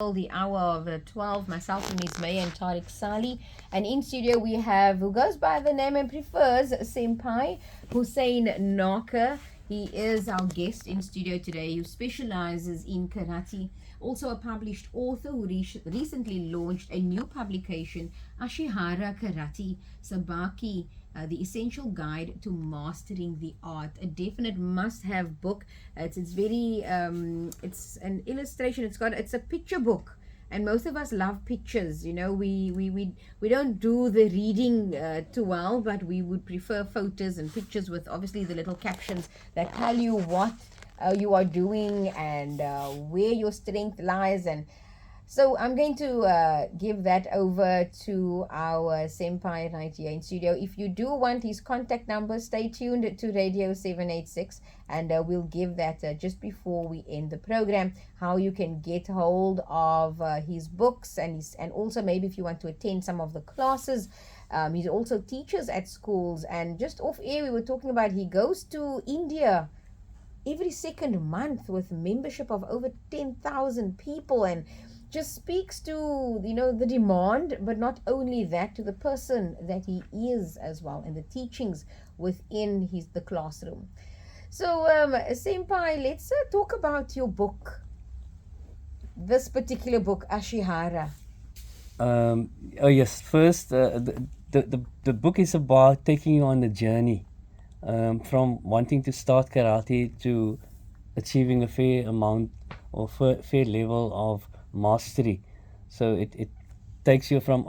The hour of 12, myself and Ms. May and Tariq Sali. And in studio we have, who goes by the name and prefers Senpai Hoosain Narker. He is our guest in studio today, who specializes in karate. Also a published author who recently launched a new publication, Ashihara Karate Sabaki, the essential guide to mastering the art. A definite must-have book. It's very it's an illustration. It's a picture book, and most of us love pictures. You know, we don't do the reading too well, but we would prefer photos and pictures with obviously the little captions that tell you what you are doing and where your strength lies. And so I'm going to give that over to our senpai right here in studio. If you do want his contact number, stay tuned to Radio 786, and we'll give that just before we end the program, how you can get hold of his books, and also maybe if you want to attend some of the classes. He also teaches at schools, and just off air we were talking about he goes to India every second month with membership of over 10,000 people, and just speaks to, you know, the demand, but not only that, to the person that he is as well, and the teachings within the classroom. So senpai, let's talk about your book, this particular book, Ashihara. Oh yes, first the book is about taking you on the journey from wanting to start karate to achieving a fair amount or fair level of mastery. So it takes you from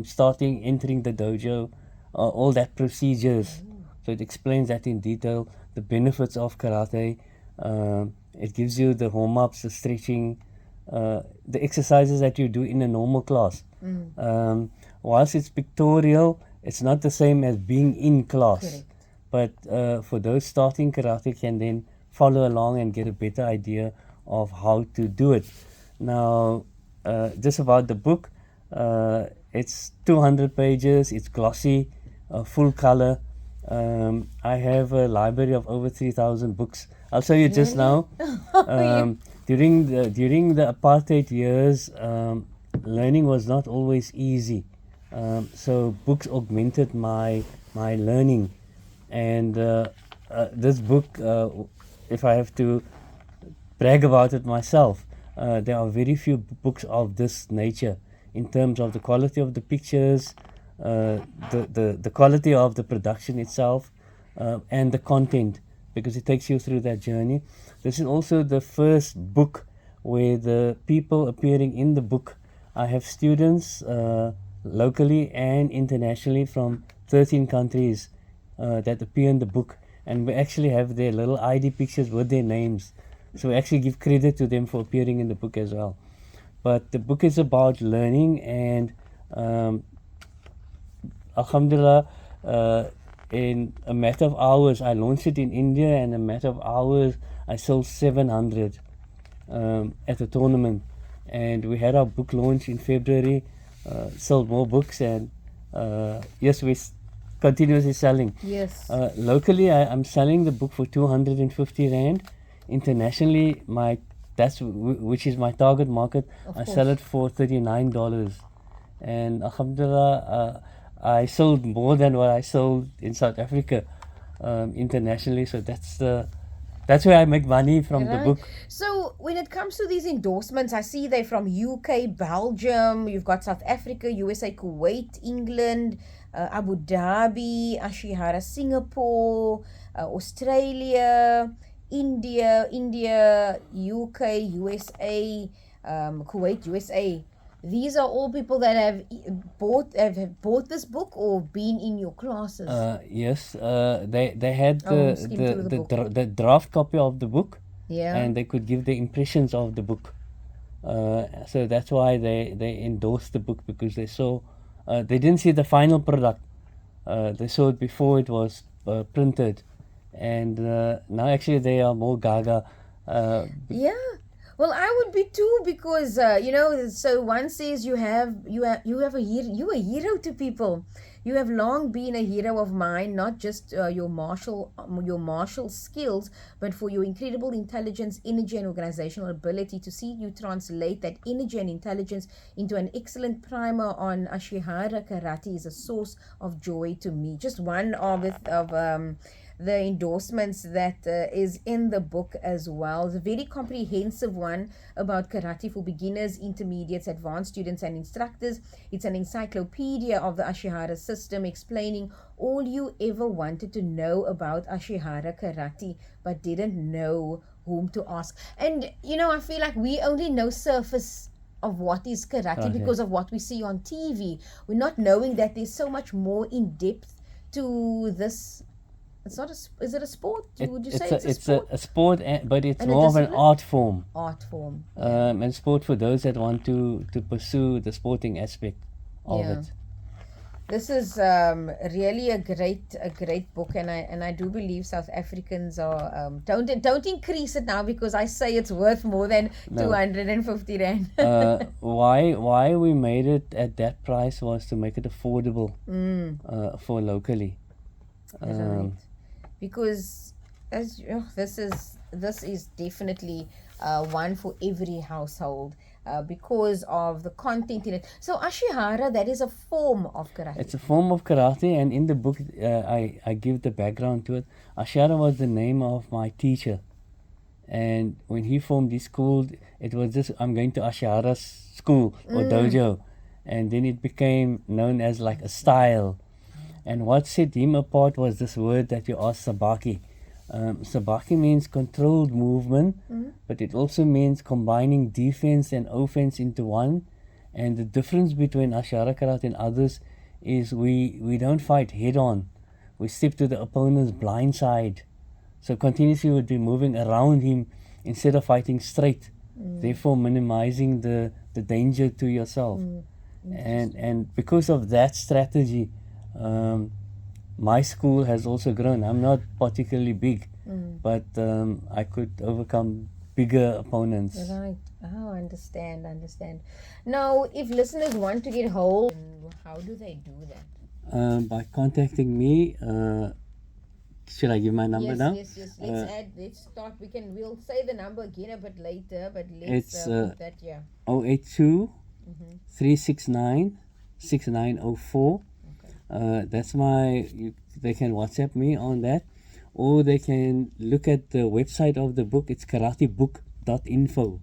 starting, entering the dojo, all that procedures. So it explains that in detail, the benefits of karate. It gives you the warm-ups, the stretching, the exercises that you do in a normal class. Whilst it's pictorial, it's not the same as being in class. Correct. But for those starting karate can then follow along and get a better idea of how to do it. Now, just about the book, it's 200 pages, it's glossy, full color. I have a library of over 3,000 books. I'll show you just now. During the apartheid years, learning was not always easy. So books augmented my learning. And this book, if I have to brag about it myself, there are very few books of this nature in terms of the quality of the pictures, the quality of the production itself, and the content, because it takes you through that journey. This is also the first book where the people appearing in the book, I have students locally and internationally from 13 countries that appear in the book, and we actually have their little ID pictures with their names. So we actually give credit to them for appearing in the book as well. But the book is about learning, and alhamdulillah, in a matter of hours, I launched it in India, and in a matter of hours, I sold 700 at a tournament. And we had our book launch in February, sold more books, and yes, we continuously selling. Yes. Locally, I'm selling the book for 250 Rand. Internationally, which is my target market, I sell it for $39. And alhamdulillah, I sold more than what I sold in South Africa internationally. So that's where I make money from the book. So when it comes to these endorsements, I see they're from UK, Belgium, you've got South Africa, USA, Kuwait, England, Abu Dhabi, Ashihara, Singapore, Australia, India, UK, USA, Kuwait, USA. These are all people that have bought this book or been in your classes. Yes, they had the draft copy of the book, and they could give the impressions of the book. So that's why they endorsed the book, because they saw they didn't see the final product. They saw it before it was printed. And now actually they are more gaga. Yeah, well, I would be too, because you know. So one says you are a hero to people. You have long been a hero of mine, not just your martial skills, but for your incredible intelligence, energy, and organizational ability. To see you translate that energy and intelligence into an excellent primer on Ashihara Karate is a source of joy to me. Just one of the endorsements that is in the book as well. It's a very comprehensive one about karate for beginners, intermediates, advanced students, and instructors. It's an encyclopedia of the Ashihara system, explaining all you ever wanted to know about Ashihara Karate but didn't know whom to ask. And I feel like we only know surface of what is karate because of what we see on TV. We're not knowing that there's so much more in depth to this. It's not is it a sport? Would you say it's a sport? It's a sport, but it's more of an art form. Art form. And sport for those that want to pursue the sporting aspect of it. This is really a great book, and I do believe South Africans are don't increase it now, because I say it's worth more than 250 rand. Why we made it at that price was to make it affordable for locally. Right. Because this is definitely one for every household. Because of the content in it. So Ashihara, that is a form of karate. It's a form of karate, and in the book I give the background to it. Ashihara was the name of my teacher, and when he formed his school, it was just, I'm going to Ashihara's school or dojo, and then it became known as like a style. And what set him apart was this word that you asked, Sabaki. Sabaki means controlled movement, but it also means combining defense and offense into one. And the difference between Ashihara Karate and others is we don't fight head on. We step to the opponent's blind side. So continuously we'd be moving around him instead of fighting straight, therefore minimizing the danger to yourself. And because of that strategy, my school has also grown. I'm not particularly big, but I could overcome bigger opponents. Right. Oh, understand. Now, if listeners want to get hold, how do they do that? By contacting me. Should I give my number now? Yes. Let's start. We'll say the number again a bit later, but let's it's put that 082 369 6904. That's they can WhatsApp me on that, or they can look at the website of the book. It's karatebook.info.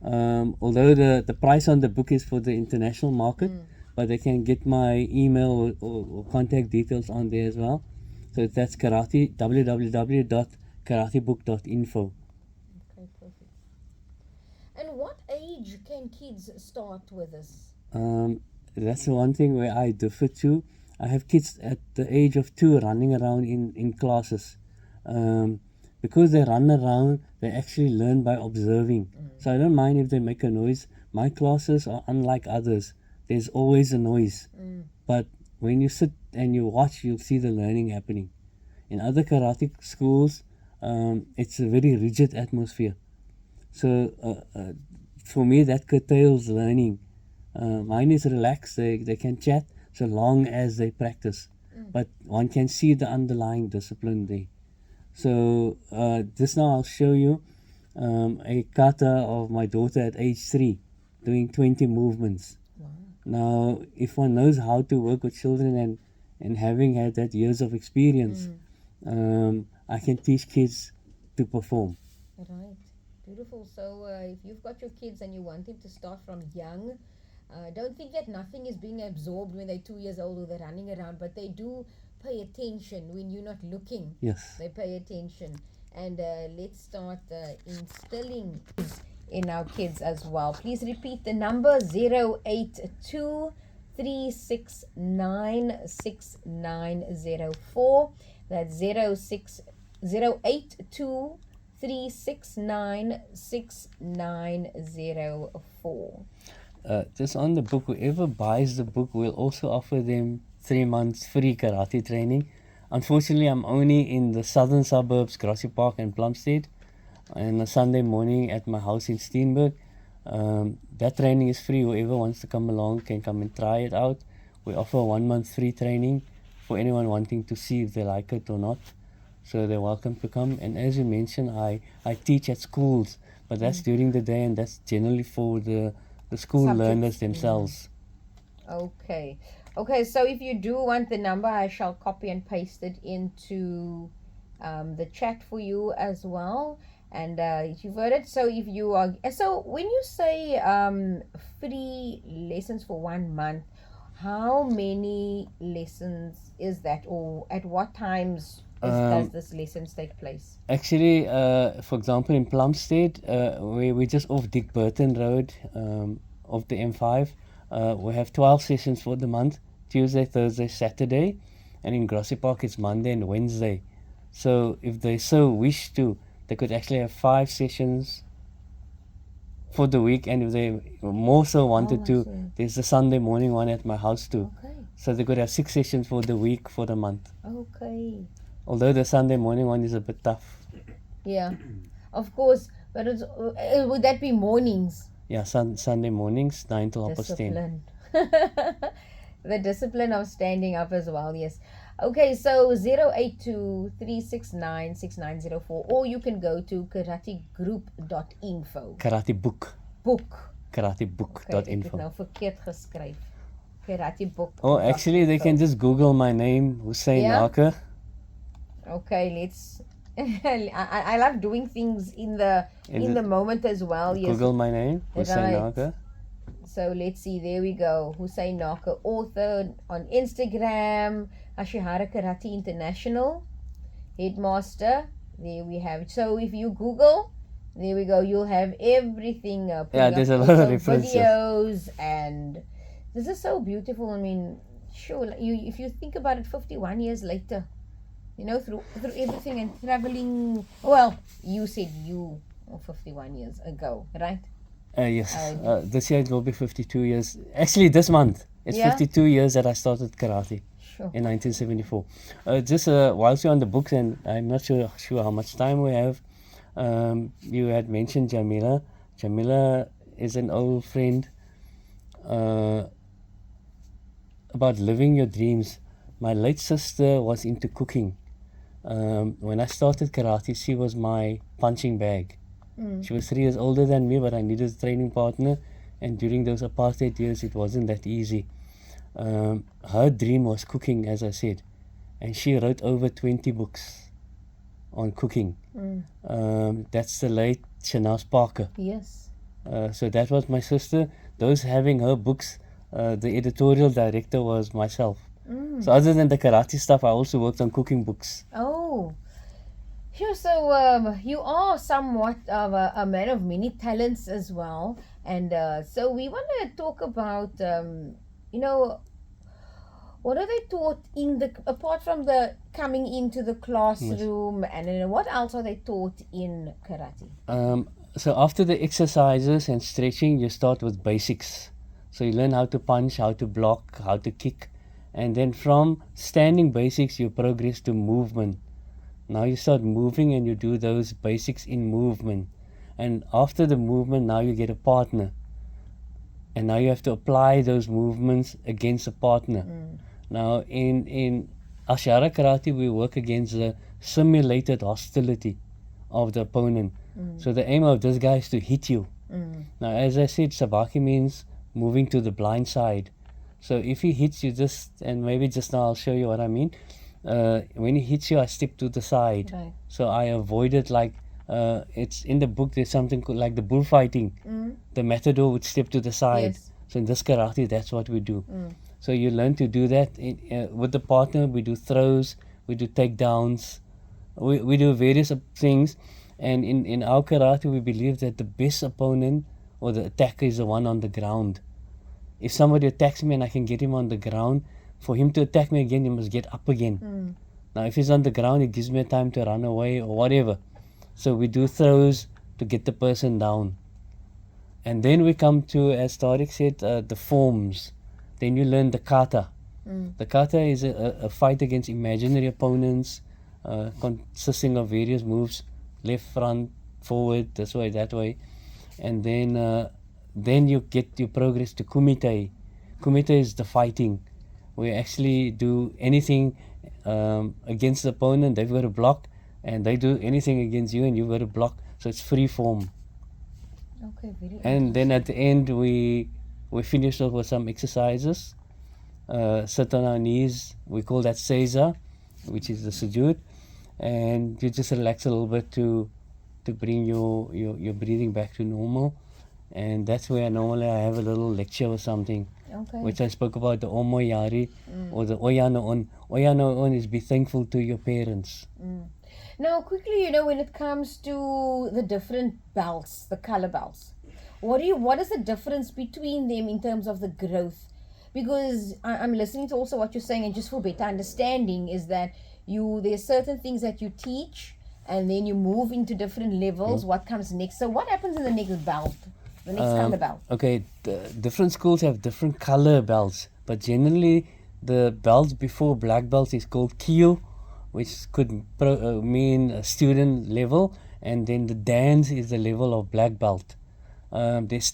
Although the price on the book is for the international market, but they can get my email or contact details on there as well. So that's www.karatebook.info. Okay, perfect. And what age can kids start with this? That's the one thing where I differ to. I have kids at the age of 2 running around in classes. Because they run around, they actually learn by observing. So I don't mind if they make a noise. My classes are unlike others. There's always a noise. But when you sit and you watch, you'll see the learning happening. In other karate schools, it's a very rigid atmosphere. So for me, that curtails learning. Mine is relaxed. They can chat so long as they practice. But one can see the underlying discipline there. So this now I'll show you a kata of my daughter at age 3 doing 20 movements. Wow. Now, if one knows how to work with children and having had that years of experience, I can teach kids to perform. Right. Beautiful. So if you've got your kids and you want them to start from young, don't think that nothing is being absorbed when they're 2 years old or they're running around, but they do pay attention when you're not looking. Yes. They pay attention. And let's start instilling in our kids as well. Please repeat the number 082 369 6904. That's 082 369 6904. Just on the book, whoever buys the book will also offer them 3 months free karate training. Unfortunately, I'm only in the southern suburbs, Grassy Park and Plumstead, on a Sunday morning at my house in Steenberg. That training is free. Whoever wants to come along can come and try it out. We offer a 1 month free training for anyone wanting to see if they like it or not. So they're welcome to come. And as you mentioned, I teach at schools, but that's during the day, and that's generally for the school Subjects, learners themselves. Okay. Okay, so if you do want the number, I shall copy and paste it into the chat for you as well. And you've heard it. So if you are, so when you say free lessons for 1 month, how many lessons is that, or at what times does this lessons take place? Actually, for example, in Plumstead, we just off Dick Burton Road, off the M5. We have 12 sessions for the month, Tuesday, Thursday, Saturday. And in Grassy Park, it's Monday and Wednesday. So if they so wish to, they could actually have 5 sessions for the week. And if they more so wanted to, there's the Sunday morning one at my house too. Okay. So they could have 6 sessions for the week, for the month. Okay. Although the Sunday morning one is a bit tough. Yeah, of course. But it's, would that be mornings? Yeah, Sunday mornings, 9 till 10. Discipline. The discipline of standing up as well, yes. Okay, so 082-369-6904, or you can go to karategroup.info. Karate book. Book. Karatebook.info. Okay, ek het nou verkeerd geskryf. Karatebook. Oh, actually, they can just Google my name, Hoosain Narker. Okay, let's. I love doing things in the moment as well. Yes. Google my name, Hoosain Narker. So let's see. There we go. Hoosain Narker, author on Instagram. Ashihara Karate International, headmaster. There we have it. So if you Google, there we go. You'll have everything. There's a lot of references. Videos, and this is so beautiful. I mean, sure. If you think about it, 51 years later. You know, through everything and traveling. Well, you said 51 years ago, right? Yes. This year it will be 52 years. Actually, this month. It's 52 years that I started karate. Sure. In 1974. Just whilst you're on the books, and I'm not sure how much time we have, you had mentioned Jamila. Jamila is an old friend about living your dreams. My late sister was into cooking. When I started karate, she was my punching bag. She was 3 years older than me, but I needed a training partner, and during those apartheid years it wasn't that easy. Her dream was cooking, as I said, and she wrote over 20 books on cooking. That's the late Shanaz Parker. Yes. So that was my sister. Those having her books, the editorial director was myself. So other than the karate stuff, I also worked on cooking books. Oh, sure. So you are somewhat of a man of many talents as well, and so we want to talk about what are they taught apart from the coming into the classroom, and then what else are they taught in karate? So after the exercises and stretching, you start with basics. So you learn how to punch, how to block, how to kick. And then from standing basics, you progress to movement. Now you start moving and you do those basics in movement. And after the movement, now you get a partner. And now you have to apply those movements against a partner. Now in Ashihara Karate, we work against the simulated hostility of the opponent. So the aim of this guy is to hit you. Now, as I said, Sabaki means moving to the blind side. So if he hits you and maybe just now I'll show you what I mean. When he hits you, I step to the side. Right. So I avoid it like, it's in the book, there's something like the bullfighting. The matador would step to the side. Yes. So in this karate, that's what we do. So you learn to do that. With the partner, we do throws, we do takedowns, we do various things. And in our karate, we believe that the best opponent or the attacker is the one on the ground. If somebody attacks me and I can get him on the ground, for him to attack me again, he must get up again. Now, if he's on the ground, it gives me time to run away or whatever. So we do throws to get the person down. And then we come to, as Tariq said, the forms. Then you learn the kata. The kata is a fight against imaginary opponents, consisting of various moves, left, front, forward, this way, that way. And then you progress to kumite. Kumite is the fighting. we actually do anything against the opponent, they've got a block, and they do anything against you and you've got a block. So it's free form. Okay, very And then at the end we finish off with some exercises. Sit on our knees, we call that seiza, which is the sujood, and you just relax a little bit to bring your breathing back to normal. And that's where normally I have a little lecture or something, Okay. which I spoke about, the Omoyari or the Oyanoon. Oyanoon is be thankful to your parents. Now, quickly, you know, when it comes to the different belts, the color belts, what is the difference between them in terms of the growth? Because I'm listening to also what you're saying, and just for better understanding, is that there's certain things that you teach, and then you move into different levels. What comes next? So, what happens in the next belt, the next color belt? Okay, different schools have different color belts, but generally the belts before black belts is called Kyo, which could mean a student level, and then the dance is the level of black belt. There's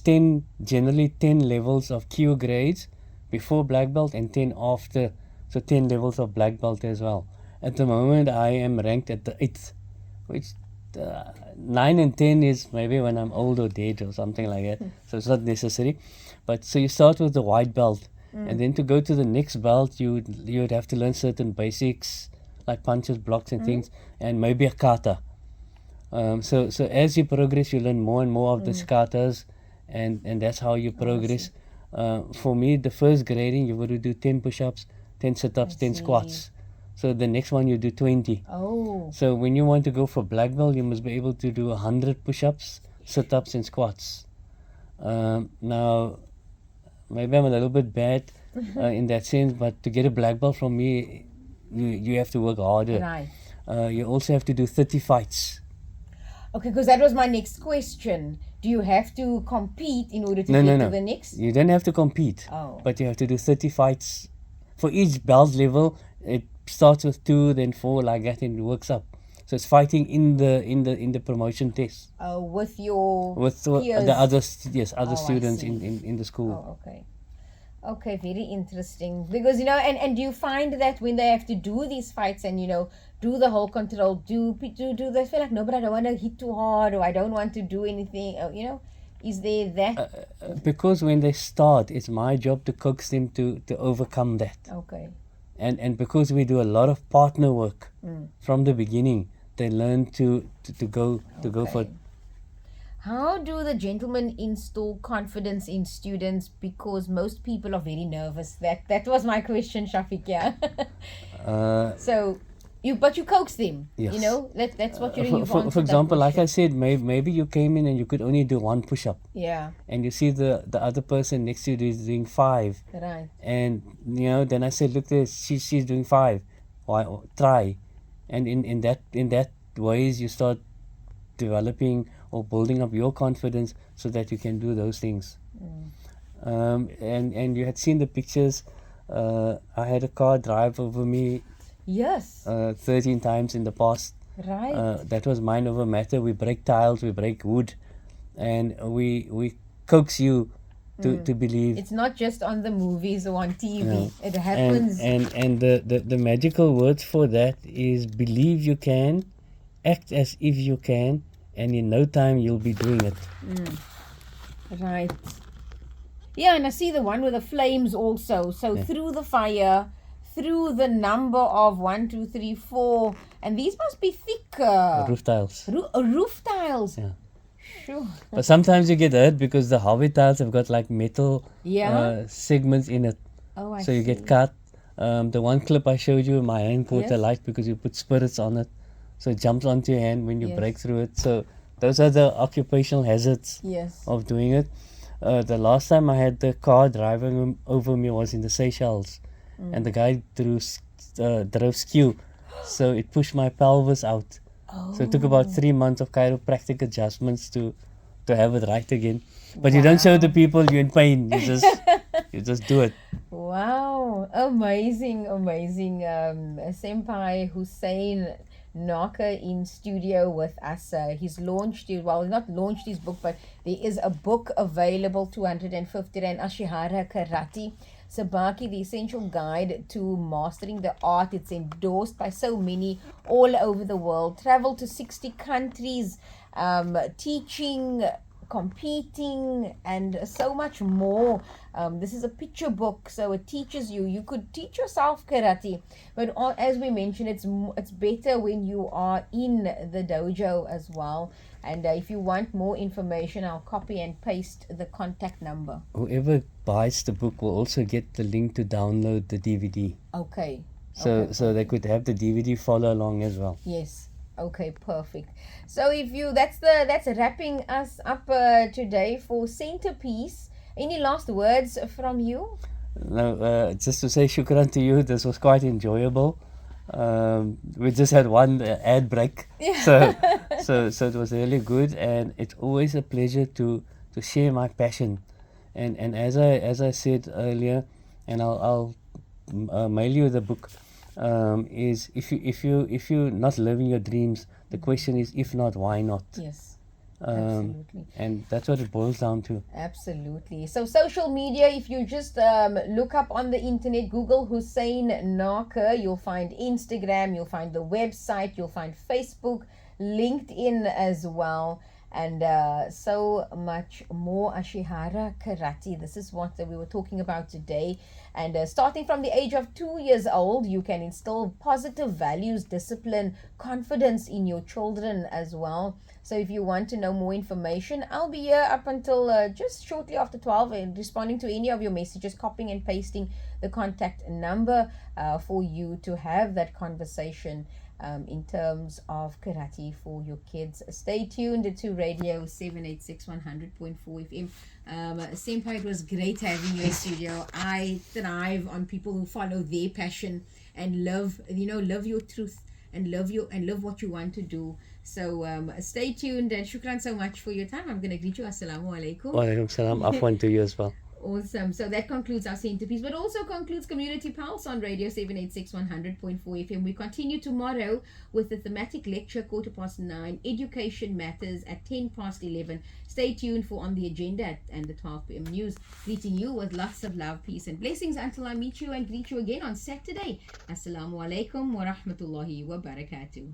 generally 10 levels of Kyo grades before black belt and 10 after, so 10 levels of black belt as well. At the moment I am ranked at the 8th, which 9 and 10 is maybe when I'm old or dead or something like that, so it's not necessary. But so you start with the white belt, and then to go to the next belt you would have to learn certain basics like punches, blocks and things, and maybe a kata. So as you progress you learn more and more of the katas, and that's how you progress. For me, the first grading, you've got to do 10 push-ups, 10 sit-ups, 10 squats. So the next one you do 20. Oh. So when you want to go for black belt, you must be able to do 100 push-ups, sit-ups and squats. Now, maybe I'm a little bit bad in that sense, but to get a black belt from me, you have to work harder. Right. You also have to do 30 fights. Okay, because that was my next question. Do you have to compete in order to get to the next? You don't have to compete, but you have to do 30 fights. For each belt level, it starts with 2, then 4, like that, and it works up. So it's fighting in the promotion test. With your peers? The other students in the school. Oh, okay. Okay, very interesting. Because, you know, and do you find that when they have to do these fights and, you know, do the whole control, do they feel like, no, but I don't want to hit too hard, or I don't want to do anything, you know? Is there that? Because when they start, it's my job to coax them to overcome that. Okay. And because we do a lot of partner work from the beginning, they learn to go for. How do the gentlemen instill confidence in students? Because most people are very nervous. That was my question, Shafiq. Yeah. So, you coax them. Yes. You know, that's what you're doing. For example, like I said, maybe you came in and you could only do 1 push-up. Yeah. And you see the other person next to you is doing 5. Right. And you know, then I said, look, she's doing 5. Why try? And in that ways you start developing or building up your confidence so that you can do those things. And you had seen the pictures. I had a car drive over me. Yes. 13 times in the past. Right. That was mind over matter. We break tiles, we break wood, and we coax you to believe. It's not just on the movies or on TV. It happens. And the magical words for that is believe you can, act as if you can, and in no time you'll be doing it. Right. Yeah, and I see the one with the flames also. So through the fire, through the number of 1, 2, 3, 4, and these must be thick Roof tiles. Roof tiles. Yeah. Sure. But sometimes you get hurt because the Harvey tiles have got like metal segments in it. Oh, I so you see. get cut. The one clip I showed you, my hand caught a light because you put spirits on it. So it jumps onto your hand when you break through it. So those are the occupational hazards of doing it. The last time I had the car driving over me was in the Seychelles. And the guy drove skew. So it pushed my pelvis out. So it took about 3 months of chiropractic adjustments to have it right again. But you don't show the people you're in pain. You just do it. Wow, amazing. Senpai Hoosain Narker in studio with us. He's not launched his book, but there is a book available, 250 Rand, Ashihara Karate Sabaki, the essential guide to mastering the art. It's endorsed by so many all over the world. Travel to 60 countries, teaching, competing, and so much more. This is a picture book, so it teaches you. You could teach yourself karate, but as we mentioned, it's better when you are in the dojo as well. And if you want more information, I'll copy and paste the contact number. Whoever buys the book will also get the link to download the DVD. Okay. So they could have the DVD follow along as well. Yes. Okay, perfect. So that's wrapping us up today for Centrepiece. Any last words from you? No, just to say shukran to you. This was quite enjoyable. We just had one ad break, so it was really good, and it's always a pleasure to share my passion. And as I said earlier, and I'll mail you the book. Is if you're not living your dreams, the question is, if not, why not? Yes. Absolutely. And that's what it boils down to. Absolutely. So social media, if you just look up on the internet, Google Hoosain Narker, you'll find Instagram, you'll find the website, you'll find Facebook, LinkedIn as well, and so much more. Ashihara Karate. This is what we were talking about today. And starting from the age of 2 years old, you can instill positive values, discipline, confidence in your children as well. So if you want to know more information, I'll be here up until just shortly after 12 and responding to any of your messages, copying and pasting the contact number for you to have that conversation in terms of karate for your kids. Stay tuned to Radio 786 100.4 FM. Senpai, it was great having you in studio. I thrive on people who follow their passion and love your truth and love what you want to do. So stay tuned, and shukran so much for your time. I'm going to greet you. Assalamu alaikum. Wa alaikum salam. Afwan to you as well. Awesome. So that concludes our Centrepiece, but also concludes Community Pulse on Radio 786 100.4 FM. We continue tomorrow with the thematic lecture, 9:15, Education Matters at 11:10. Stay tuned for On the Agenda and the 12 p.m. news. Greeting you with lots of love, peace and blessings until I meet you and greet you again on Saturday. Assalamu alaikum wa rahmatullahi wa barakatuh.